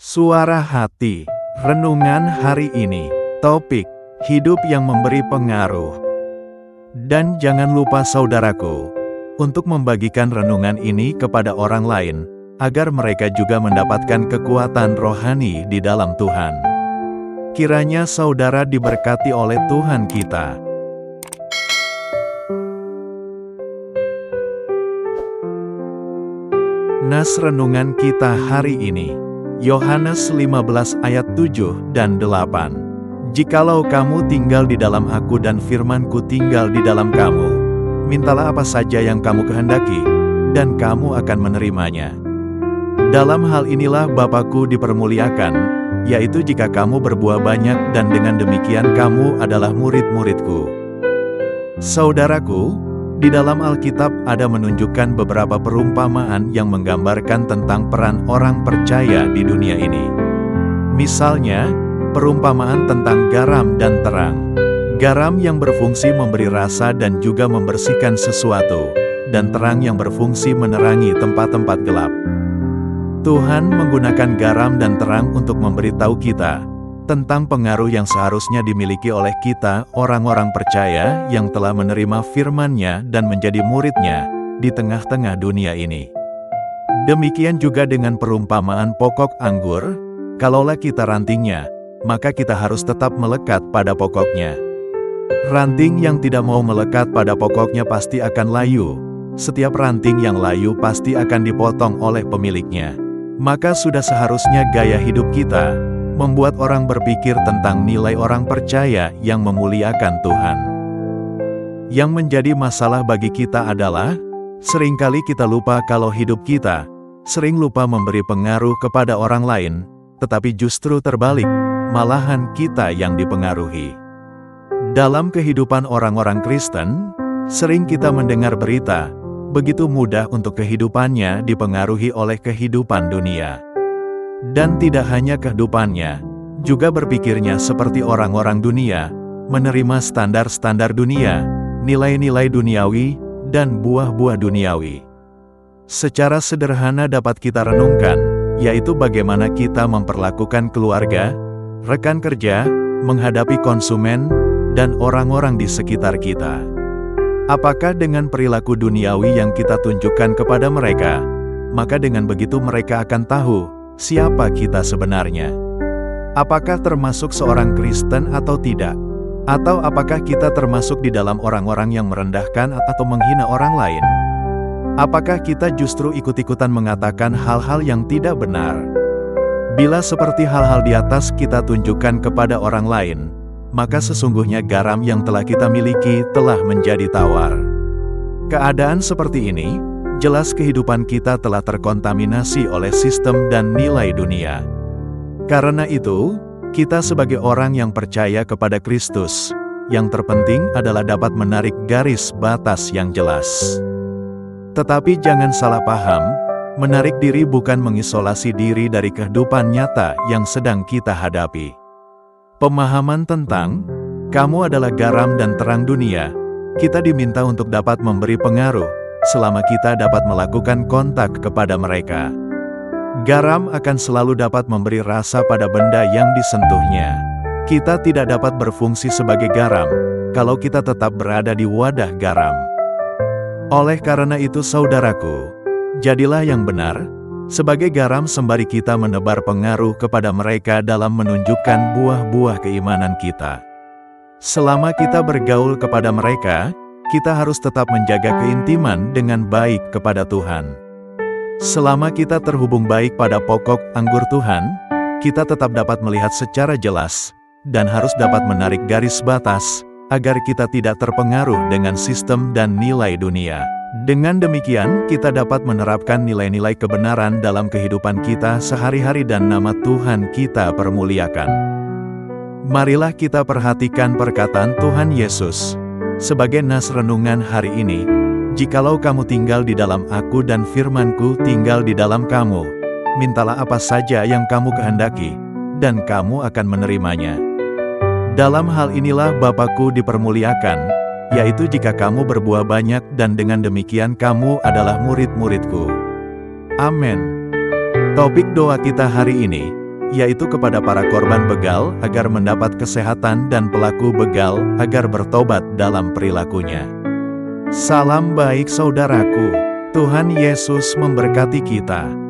Suara hati, renungan hari ini, topik, hidup yang memberi pengaruh. Dan jangan lupa saudaraku, untuk membagikan renungan ini kepada orang lain, agar mereka juga mendapatkan kekuatan rohani di dalam Tuhan. Kiranya saudara diberkati oleh Tuhan kita. Nas renungan kita hari ini, Yohanes 15 ayat 7 dan 8. Jikalau kamu tinggal di dalam aku dan firman-Ku tinggal di dalam kamu, mintalah apa saja yang kamu kehendaki, dan kamu akan menerimanya. Dalam hal inilah Bapa-Ku dipermuliakan, yaitu jika kamu berbuah banyak dan dengan demikian kamu adalah murid-murid-Ku. Saudaraku, di dalam Alkitab ada menunjukkan beberapa perumpamaan yang menggambarkan tentang peran orang percaya di dunia ini. Misalnya, perumpamaan tentang garam dan terang. Garam yang berfungsi memberi rasa dan juga membersihkan sesuatu, dan terang yang berfungsi menerangi tempat-tempat gelap. Tuhan menggunakan garam dan terang untuk memberitahu kita tentang pengaruh yang seharusnya dimiliki oleh kita, orang-orang percaya yang telah menerima firman-Nya dan menjadi murid-Nya di tengah-tengah dunia ini. Demikian juga dengan perumpamaan pokok anggur, kalaulah kita rantingnya, maka kita harus tetap melekat pada pokoknya. Ranting yang tidak mau melekat pada pokoknya pasti akan layu. Setiap ranting yang layu pasti akan dipotong oleh pemiliknya. Maka sudah seharusnya gaya hidup kita membuat orang berpikir tentang nilai orang percaya yang memuliakan Tuhan. Yang menjadi masalah bagi kita adalah, seringkali kita lupa kalau hidup kita sering lupa memberi pengaruh kepada orang lain, tetapi justru terbalik, malahan kita yang dipengaruhi. Dalam kehidupan orang-orang Kristen, sering kita mendengar berita, begitu mudah untuk kehidupannya dipengaruhi oleh kehidupan dunia. Dan tidak hanya kehidupannya, juga berpikirnya seperti orang-orang dunia, menerima standar-standar dunia, nilai-nilai duniawi, dan buah-buah duniawi. Secara sederhana dapat kita renungkan, yaitu bagaimana kita memperlakukan keluarga, rekan kerja, menghadapi konsumen, dan orang-orang di sekitar kita. Apakah dengan perilaku duniawi yang kita tunjukkan kepada mereka, maka dengan begitu mereka akan tahu siapa kita sebenarnya? Apakah termasuk seorang Kristen atau tidak? Atau apakah kita termasuk di dalam orang-orang yang merendahkan atau menghina orang lain? Apakah kita justru ikut-ikutan mengatakan hal-hal yang tidak benar? Bila seperti hal-hal di atas kita tunjukkan kepada orang lain, maka sesungguhnya garam yang telah kita miliki telah menjadi tawar. Keadaan seperti ini jelas kehidupan kita telah terkontaminasi oleh sistem dan nilai dunia. Karena itu, kita sebagai orang yang percaya kepada Kristus, yang terpenting adalah dapat menarik garis batas yang jelas. Tetapi jangan salah paham, menarik diri bukan mengisolasi diri dari kehidupan nyata yang sedang kita hadapi. Pemahaman tentang, kamu adalah garam dan terang dunia, kita diminta untuk dapat memberi pengaruh, selama kita dapat melakukan kontak kepada mereka. Garam akan selalu dapat memberi rasa pada benda yang disentuhnya. Kita tidak dapat berfungsi sebagai garam, kalau kita tetap berada di wadah garam. Oleh karena itu saudaraku, jadilah yang benar, sebagai garam sembari kita menebar pengaruh kepada mereka dalam menunjukkan buah-buah keimanan kita. Selama kita bergaul kepada mereka, kita harus tetap menjaga keintiman dengan baik kepada Tuhan. Selama kita terhubung baik pada pokok anggur Tuhan, kita tetap dapat melihat secara jelas, dan harus dapat menarik garis batas, agar kita tidak terpengaruh dengan sistem dan nilai dunia. Dengan demikian, kita dapat menerapkan nilai-nilai kebenaran dalam kehidupan kita sehari-hari dan nama Tuhan kita permuliakan. Marilah kita perhatikan perkataan Tuhan Yesus sebagai nas renungan hari ini, jikalau kamu tinggal di dalam aku dan firman-Ku tinggal di dalam kamu, mintalah apa saja yang kamu kehendaki, dan kamu akan menerimanya. Dalam hal inilah Bapa-Ku dipermuliakan, yaitu jika kamu berbuah banyak dan dengan demikian kamu adalah murid-murid-Ku. Amin. Topik doa kita hari ini, yaitu kepada para korban begal agar mendapat kesehatan dan pelaku begal agar bertobat dalam perilakunya. Salam baik saudaraku, Tuhan Yesus memberkati kita.